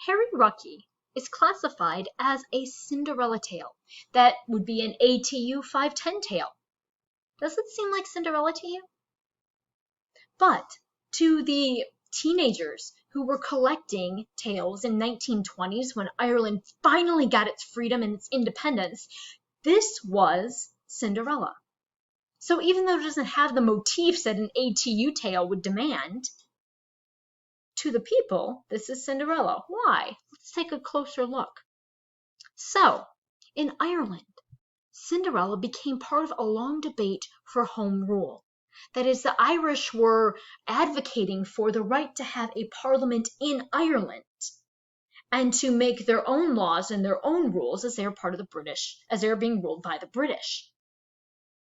Harry Rucky is classified as a Cinderella tale. That would be an ATU 510 tale. Does it seem like Cinderella to you? But to the teenagers who were collecting tales in 1920s when Ireland finally got its freedom and its independence, this was Cinderella. So even though it doesn't have the motifs that an ATU tale would demand, to the people, this is Cinderella. Why? Let's take a closer look. So, in Ireland, Cinderella became part of a long debate for home rule. That is, the Irish were advocating for the right to have a parliament in Ireland and to make their own laws and their own rules as they are part of the British, as they are being ruled by the British.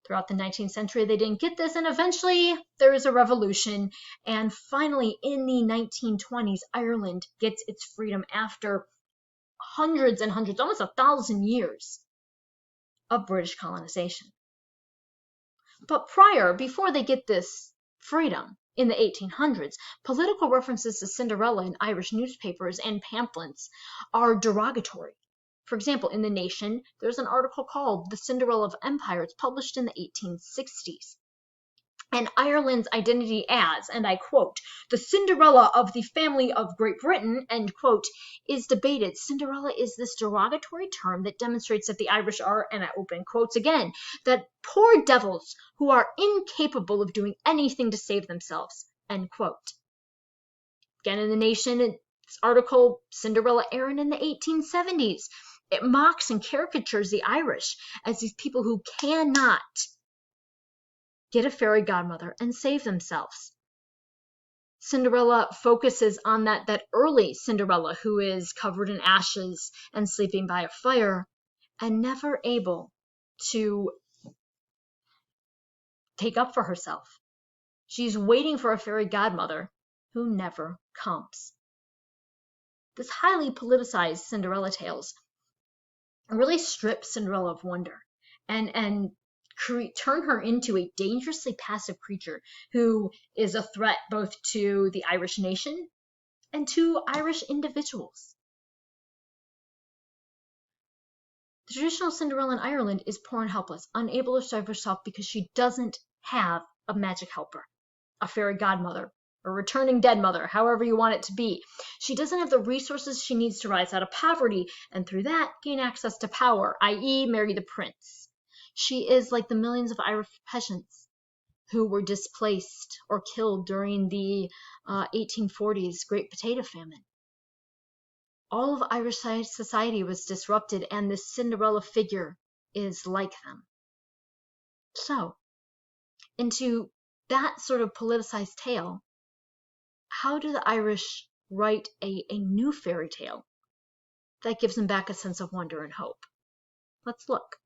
Throughout the 19th century, they didn't get this, and eventually there is a revolution, and finally in the 1920s, Ireland gets its freedom after hundreds and hundreds, almost 1,000 years of British colonization. But before they get this freedom in the 1800s, political references to Cinderella in Irish newspapers and pamphlets are derogatory. For example, in The Nation, there's an article called The Cinderella of Empires, published in the 1860s. And Ireland's identity as, and I quote, the Cinderella of the family of Great Britain, end quote, is debated. Cinderella is this derogatory term that demonstrates that the Irish are, and I open quotes again, that poor devils who are incapable of doing anything to save themselves, end quote. Again, in The Nation, it's article Cinderella Aaron in the 1870s. It mocks and caricatures the Irish as these people who cannot get a fairy godmother and save themselves. Cinderella focuses on that early Cinderella who is covered in ashes and sleeping by a fire and never able to take up for herself. She's waiting for a fairy godmother who never comes. This highly politicized Cinderella tales really strip Cinderella of wonder and turn her into a dangerously passive creature who is a threat both to the Irish nation and to Irish individuals. The traditional Cinderella in Ireland is poor and helpless, unable to save herself because she doesn't have a magic helper, a fairy godmother, or returning dead mother, however you want it to be. She doesn't have the resources she needs to rise out of poverty, and through that, gain access to power, i.e. marry the prince. She is like the millions of Irish peasants who were displaced or killed during the 1840s Great Potato Famine. All of Irish society was disrupted, and this Cinderella figure is like them. So, into that sort of politicized tale, how do the Irish write a new fairy tale that gives them back a sense of wonder and hope? Let's look.